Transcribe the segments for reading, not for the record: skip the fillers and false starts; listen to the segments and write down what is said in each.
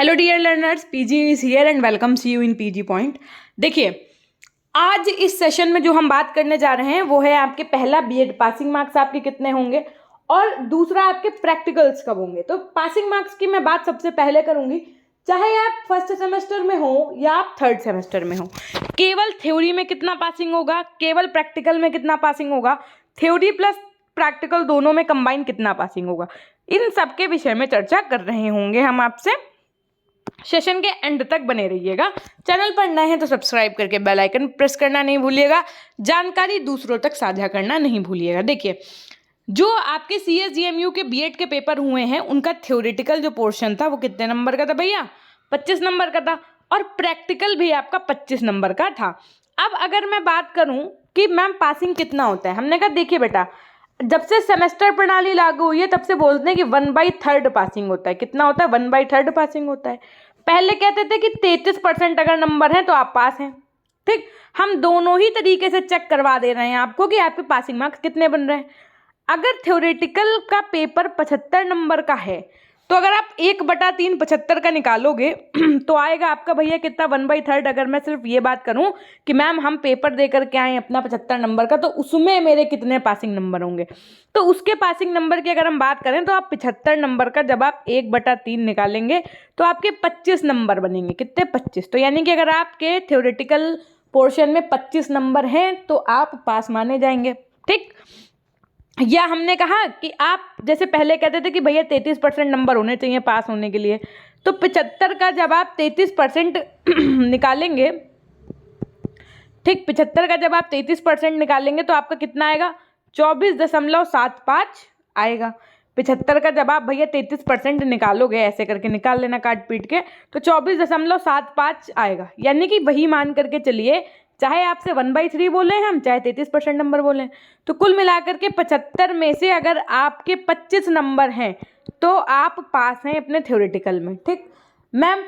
Hello dear learners, PG is here and welcome see you in PG point. देखिए, आज इस session में जो हम बात करने जा रहे हैं वो है आपके पहला बीएड पासिंग मार्क्स आपके कितने होंगे और दूसरा आपके प्रैक्टिकल्स कब होंगे। तो पासिंग मार्क्स की मैं बात सबसे पहले करूंगी, चाहे आप फर्स्ट सेमेस्टर में हो या आप थर्ड सेमेस्टर में हो। केवल थ्योरी में कितना पासिंग होगा, केवल प्रैक्टिकल में कितना पासिंग होगा, थ्योरी प्लस प्रैक्टिकल दोनों में कंबाइन कितना पासिंग होगा, इन सब के विषय में चर्चा कर रहे होंगे हम आपसे। सेशन के एंड तक बने रहिएगा। चैनल पर नए हैं तो सब्सक्राइब करके बेल आइकन प्रेस करना नहीं भूलिएगा। जानकारी दूसरों तक साझा करना नहीं भूलिएगा। देखिए, जो आपके CSGMU के बीएड के पेपर हुए हैं उनका थ्योरेटिकल जो पोर्शन था वो कितने नंबर का था भैया? 25 नंबर का था। और प्रैक्टिकल भी आपका 25 नंबर का था। अब अगर मैं बात करूं कि मैम पासिंग कितना होता है, हमने कहा देखिए बेटा, जब से सेमेस्टर प्रणाली लागू हुई है तब से बोलते हैं कि 1/3 पासिंग होता है। कितना होता है? 1/3 पासिंग होता है। पहले कहते थे कि 33% अगर नंबर है तो आप पास हैं। ठीक, हम दोनों ही तरीके से चेक करवा दे रहे हैं आपको कि आपके पासिंग मार्क्स कितने बन रहे हैं। अगर थ्योरेटिकल का पेपर 75 नंबर का है तो अगर आप 1/3 75 का निकालोगे तो आएगा आपका भैया कितना? 1/3। अगर मैं सिर्फ ये बात करूं कि मैम हम पेपर दे करके आए अपना 75 नंबर का, तो उसमें मेरे कितने पासिंग नंबर होंगे, तो उसके पासिंग नंबर की अगर हम बात करें तो आप 75 नंबर का जब आप 1/3 निकालेंगे तो आपके 25 नंबर बनेंगे। कितने? 25। तो यानी कि अगर आपके थ्योरेटिकल पोर्शन में 25 नंबर हैं तो आप पास माने जाएंगे। ठीक, या हमने कहा कि आप जैसे पहले कहते थे कि भैया 33% नंबर होने चाहिए पास होने के लिए, तो 75 का जब आप 33% निकालेंगे, ठीक, 75 का जब आप 33% निकालेंगे तो आपका कितना आएगा? 24.75 आएगा। 75 का जब आप भैया 33% निकालोगे, ऐसे करके निकाल लेना काट पीट के, तो 24.75 आएगा। यानी कि वही मान करके चलिए, चाहे आपसे 1/3 बोले हम, चाहे 33% नंबर बोले, तो कुल मिलाकर के 75 में से अगर आपके 25 नंबर हैं तो आप पास हैं अपने थ्योरेटिकल में। ठीक मैम,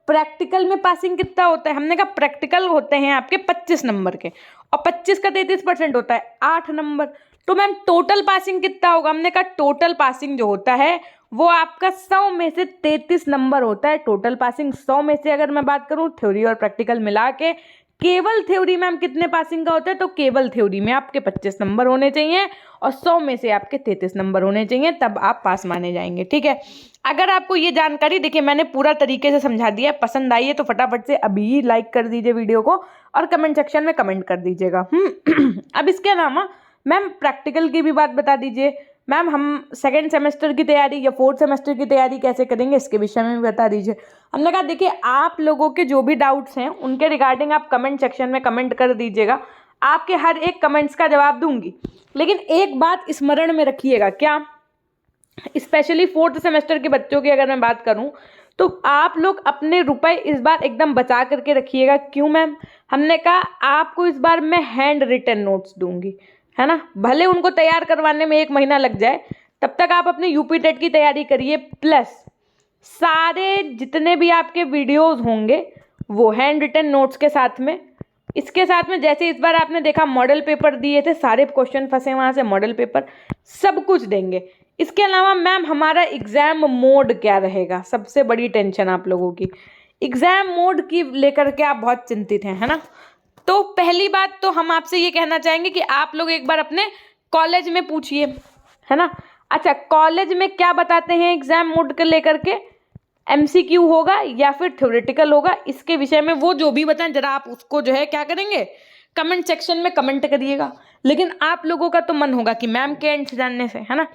प्रैक्टिकल में पासिंग कितना होता है? हमने कहा प्रैक्टिकल होते हैं आपके 25 नंबर के और 25 का 33% होता है 8 नंबर। तो मैम टोटल पासिंग कितना होगा? हमने कहा टोटल पासिंग जो होता है वो आपका 100 में से 33 नंबर होता है। टोटल पासिंग 100 में से अगर मैं बात करूं थ्योरी और प्रैक्टिकल मिला के, केवल थ्योरी में हम कितने पासिंग का होता है, तो केवल थ्योरी में आपके 25 नंबर होने चाहिए और 100 में से आपके 33 नंबर होने चाहिए, तब आप पास माने जाएंगे। ठीक है, अगर आपको ये जानकारी, देखिए मैंने पूरा तरीके से समझा दिया है, पसंद आई है तो फटाफट से अभी लाइक कर दीजिए वीडियो को और कमेंट सेक्शन में कमेंट कर दीजिएगा। अब इसके अलावा मैम प्रैक्टिकल की भी बात बता दीजिए। मैम हम सेकेंड सेमेस्टर की तैयारी या फोर्थ सेमेस्टर की तैयारी कैसे करेंगे, इसके विषय में भी बता दीजिए। हमने कहा देखिए, आप लोगों के जो भी डाउट्स हैं उनके रिगार्डिंग आप कमेंट सेक्शन में कमेंट कर दीजिएगा। आपके हर एक कमेंट्स का जवाब दूंगी, लेकिन एक बात स्मरण में रखिएगा, क्या? स्पेशली फोर्थ सेमेस्टर के बच्चों की अगर मैं बात करूं तो आप लोग अपने रुपए इस बार एकदम बचा करके रखिएगा। क्यों मैम? हमने कहा आपको इस बार मैं हैंड रिटन नोट्स दूंगी, है ना। भले उनको तैयार करवाने में 1 महीना लग जाए, तब तक आप अपने यूपी टेट की तैयारी करिए। प्लस सारे जितने भी आपके वीडियोस होंगे वो हैंड रिटन नोट्स के साथ में, इसके साथ में जैसे इस बार आपने देखा मॉडल पेपर दिए थे, सारे क्वेश्चन फंसे वहाँ से, मॉडल पेपर सब कुछ देंगे। इसके अलावा मैम हमारा एग्जाम मोड क्या रहेगा, सबसे बड़ी टेंशन आप लोगों की एग्जाम मोड की लेकर के आप बहुत चिंतित हैं, है ना। तो पहली बात तो हम आपसे ये कहना चाहेंगे कि आप लोग एक बार अपने कॉलेज में पूछिए, है ना। अच्छा, कॉलेज में क्या बताते हैं एग्जाम मोड को लेकर के? MCQ होगा या फिर थ्योरेटिकल होगा, इसके विषय में वो जो भी बताएं जरा आप उसको जो है क्या करेंगे, कमेंट सेक्शन में कमेंट करिएगा। लेकिन आप लोगों का तो मन होगा कि मैम के एंड से जानने से, है ना।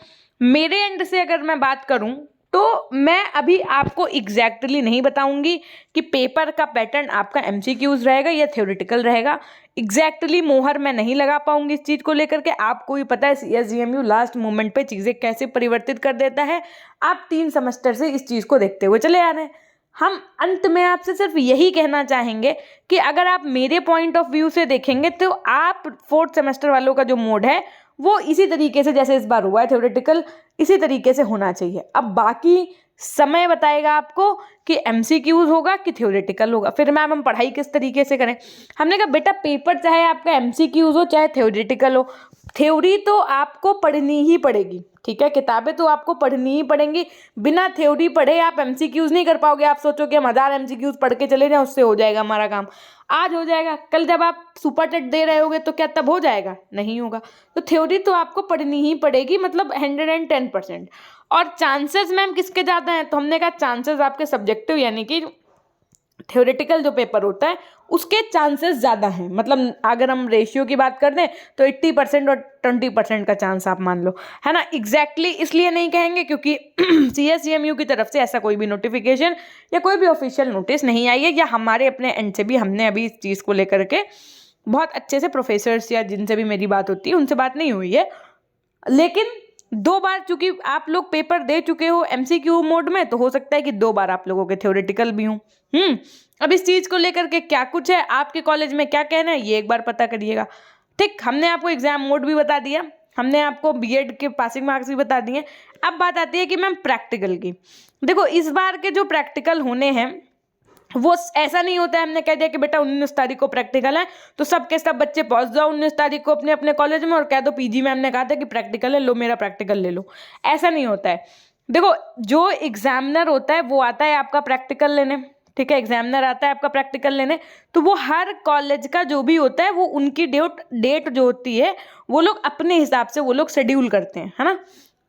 मेरे एंड से अगर मैं बात करूं तो मैं अभी आपको एग्जैक्टली नहीं बताऊंगी कि पेपर का पैटर्न आपका MCQs रहेगा या थ्योरेटिकल रहेगा। एग्जैक्टली मोहर मैं नहीं लगा पाऊंगी इस चीज़ को लेकर के। आपको ही पता है CSGMU लास्ट मोमेंट पे चीज़ें कैसे परिवर्तित कर देता है। आप 3 सेमेस्टर से इस चीज़ को देखते हुए चले आ रहे हैं। हम अंत में आपसे सिर्फ यही कहना चाहेंगे कि अगर आप मेरे पॉइंट ऑफ व्यू से देखेंगे तो आप फोर्थ सेमेस्टर वालों का जो मोड है वो इसी तरीके से जैसे इस बार हुआ है थ्योरेटिकल, इसी तरीके से होना चाहिए। अब बाकी समय बताएगा आपको कि MCQs होगा कि थ्योरेटिकल होगा। फिर मैम हम पढ़ाई किस तरीके से करें? हमने कहा बेटा पेपर चाहे आपका MCQs हो चाहे थ्योरेटिकल हो, थ्योरी तो आपको पढ़नी ही पड़ेगी, ठीक है, किताबें तो आपको पढ़नी ही पड़ेंगी। बिना थ्योरी पढ़े आप एमसीक्यूज नहीं कर पाओगे। आप सोचो कि हम 1000 एमसीक्यूज पढ़ के चले जाएं, उससे हो जाएगा हमारा काम। आज हो जाएगा, कल जब आप सुपर टेट दे रहे होगे तो क्या तब हो जाएगा? नहीं होगा। तो थ्योरी तो आपको पढ़नी ही पड़ेगी, मतलब 110%। और चांसेस मैम किसके ज़्यादा हैं? तो हमने कहा चांसेस आपके सब्जेक्टिव यानी कि थ्योरेटिकल जो पेपर होता है उसके चांसेस ज़्यादा हैं। मतलब अगर हम रेशियो की बात कर दें तो 80% और 20% का चांस आप मान लो, है ना। एग्जैक्टली इसलिए नहीं कहेंगे क्योंकि CSCMU की तरफ से ऐसा कोई भी नोटिफिकेशन या कोई भी ऑफिशियल नोटिस नहीं आई है, या हमारे अपने एंड से भी हमने अभी इस चीज़ को लेकर के बहुत अच्छे से प्रोफेसर्स या जिनसे भी मेरी बात होती है उनसे बात नहीं हुई है। लेकिन 2 बार चूंकि आप लोग पेपर दे चुके हो MCQ मोड में, तो हो सकता है कि 2 बार आप लोगों के थ्योरेटिकल भी हों। अब इस चीज़ को लेकर के क्या कुछ है, आपके कॉलेज में क्या कहना है, ये एक बार पता करिएगा। ठीक, हमने आपको एग्जाम मोड भी बता दिया, हमने आपको बीएड के पासिंग मार्क्स भी बता दिए। अब बात आती है कि मैम प्रैक्टिकल की। देखो इस बार के जो प्रैक्टिकल होने हैं वो ऐसा नहीं होता है हमने कह दिया कि बेटा 19 तारीख को प्रैक्टिकल है तो सब के सब बच्चे पहुंच जाओ 19 तारीख को अपने अपने कॉलेज में और कह दो पीजी में हमने कहा था कि प्रैक्टिकल है, लो मेरा प्रैक्टिकल ले लो। ऐसा नहीं होता है। देखो जो एग्जामिनर होता है वो आता है आपका प्रैक्टिकल लेने, ठीक है, एग्जामिनर आता है आपका प्रैक्टिकल लेने। तो वो हर कॉलेज का जो भी होता है वो उनकी डेट जो होती है वो लोग अपने हिसाब से वो लोग शेड्यूल करते हैं, है ना।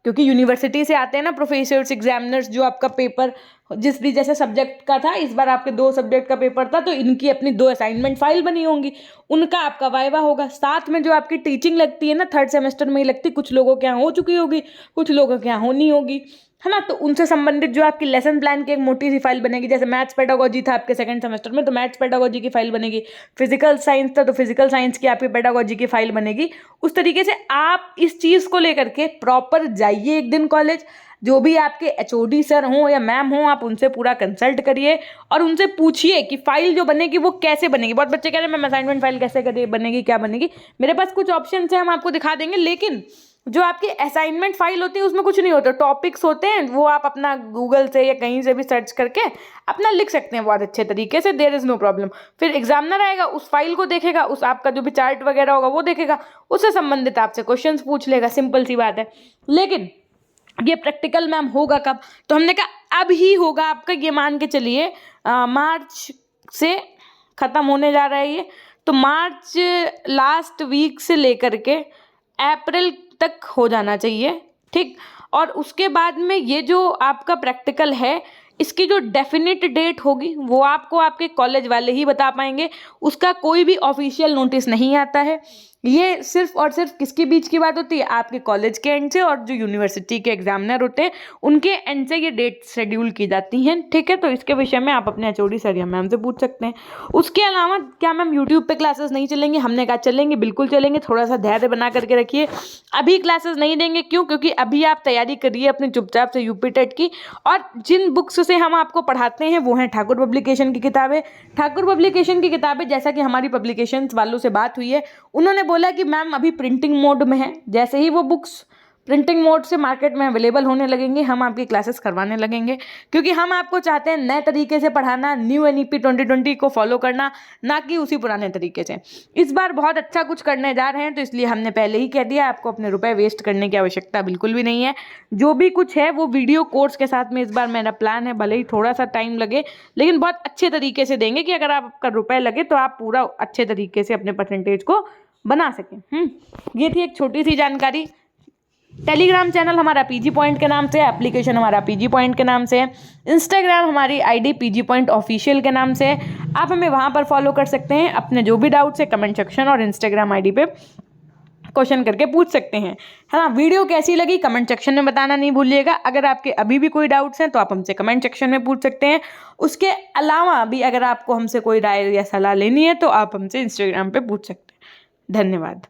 क्योंकि यूनिवर्सिटी से आते हैं ना प्रोफेसर्स एग्जामिनर्स, जो आपका पेपर जिस भी जैसे सब्जेक्ट का था, इस बार आपके 2 सब्जेक्ट का पेपर था तो इनकी अपनी 2 असाइनमेंट फाइल बनी होंगी, उनका आपका वाइवा होगा। साथ में जो आपकी टीचिंग लगती है ना 3rd सेमेस्टर में ही लगती, कुछ लोगों के यहाँ हो चुकी होगी, कुछ लोगों के यहाँ होनी होगी, है ना। तो उनसे संबंधित जो आपकी लेसन प्लान की एक मोटी सी फाइल बनेगी। जैसे मैथ्स पेडागोजी था आपके 2nd सेमेस्टर में तो मैथ्स पेडागोजी की फाइल बनेगी, फिजिकल साइंस था तो फिजिकल साइंस की आपकी पेडागोजी की फाइल बनेगी। उस तरीके से आप इस चीज़ को लेकर के प्रॉपर जाइए एक दिन कॉलेज, जो भी आपके HOD सर हों या मैम हों आप उनसे पूरा कंसल्ट करिए और उनसे पूछिए कि फाइल जो बनेगी वो कैसे बनेगी। बहुत बच्चे कह रहे हैं मैम असाइनमेंट फाइल कैसे बनेगी, क्या बनेगी। मेरे पास कुछ ऑप्शन है, हम आपको दिखा देंगे। लेकिन जो आपकी असाइनमेंट फाइल होती है उसमें कुछ नहीं होता, टॉपिक्स होते हैं, वो आप अपना गूगल से या कहीं से भी सर्च करके अपना लिख सकते हैं बहुत अच्छे तरीके से, देयर इज़ नो प्रॉब्लम। फिर एग्जामिनर आएगा, उस फाइल को देखेगा, उस आपका जो भी चार्ट वगैरह होगा वो देखेगा, उससे संबंधित आपसे क्वेश्चंस पूछ लेगा, सिंपल सी बात है। लेकिन ये प्रैक्टिकल मैम होगा कब? तो हमने कहा अब ही होगा आपका, ये मान के चलिए मार्च से ख़त्म होने जा रहा है ये, तो मार्च लास्ट वीक से लेकर के अप्रैल तक हो जाना चाहिए, ठीक। और उसके बाद में ये जो आपका प्रैक्टिकल है इसकी जो डेफिनेट डेट होगी वो आपको आपके कॉलेज वाले ही बता पाएंगे, उसका कोई भी ऑफिशियल नोटिस नहीं आता है। ये सिर्फ और सिर्फ किसके बीच की बात होती है, आपके कॉलेज के एंड से और जो यूनिवर्सिटी के एग्जामिनर होते हैं उनके एंड से ये डेट शेड्यूल की जाती हैं, ठीक है। तो इसके विषय में आप अपने HOD सर या मैम से पूछ सकते हैं। उसके अलावा क्या मैम यूट्यूब पे क्लासेस नहीं चलेंगे? हमने कहा चलेंगे, बिल्कुल चलेंगे, थोड़ा सा धैर्य बना करके रखिए। अभी क्लासेस नहीं देंगे, क्यों? क्योंकि अभी आप तैयारी करिए अपने चुपचाप से यूपी टेट की, और जिन बुक्स से हम आपको पढ़ाते हैं वो हैं ठाकुर पब्लिकेशन की किताबें। ठाकुर पब्लिकेशन की किताबें, जैसा कि हमारी पब्लिकेशन वालों से बात हुई है, उन्होंने बोला कि मैम अभी प्रिंटिंग मोड में है, जैसे ही वो बुक्स प्रिंटिंग मोड से मार्केट में अवेलेबल होने लगेंगे हम आपकी क्लासेस करवाने लगेंगे, क्योंकि हम आपको चाहते हैं नए तरीके से पढ़ाना, न्यू NEP 2020 को फॉलो करना, ना कि उसी पुराने तरीके से। इस बार बहुत अच्छा कुछ करने जा रहे हैं, तो इसलिए हमने पहले ही कह दिया आपको अपने रुपए वेस्ट करने की आवश्यकता बिल्कुल भी नहीं है। जो भी कुछ है वो वीडियो कोर्स के साथ में इस बार मेरा प्लान है, भले ही थोड़ा सा टाइम लगे लेकिन बहुत अच्छे तरीके से देंगे कि अगर आपका रुपए लगे तो आप पूरा अच्छे तरीके से अपने परसेंटेज को बना सकें। ये थी एक छोटी सी जानकारी। टेलीग्राम चैनल हमारा PG पॉइंट के नाम से है, एप्लीकेशन हमारा PG पॉइंट के नाम से है, इंस्टाग्राम हमारी ID PG पॉइंट ऑफिशियल के नाम से है, आप हमें वहाँ पर फॉलो कर सकते हैं। अपने जो भी डाउट्स है कमेंट सेक्शन और इंस्टाग्राम ID पे क्वेश्चन करके पूछ सकते हैं, है ना। वीडियो कैसी लगी कमेंट सेक्शन में बताना नहीं भूलिएगा। अगर आपके अभी भी कोई डाउट्स हैं तो आप हमसे कमेंट सेक्शन में पूछ सकते हैं। उसके अलावा भी अगर आपको हमसे कोई राय या सलाह लेनी है तो आप हमसे इंस्टाग्राम पे पूछ सकते हैं। धन्यवाद।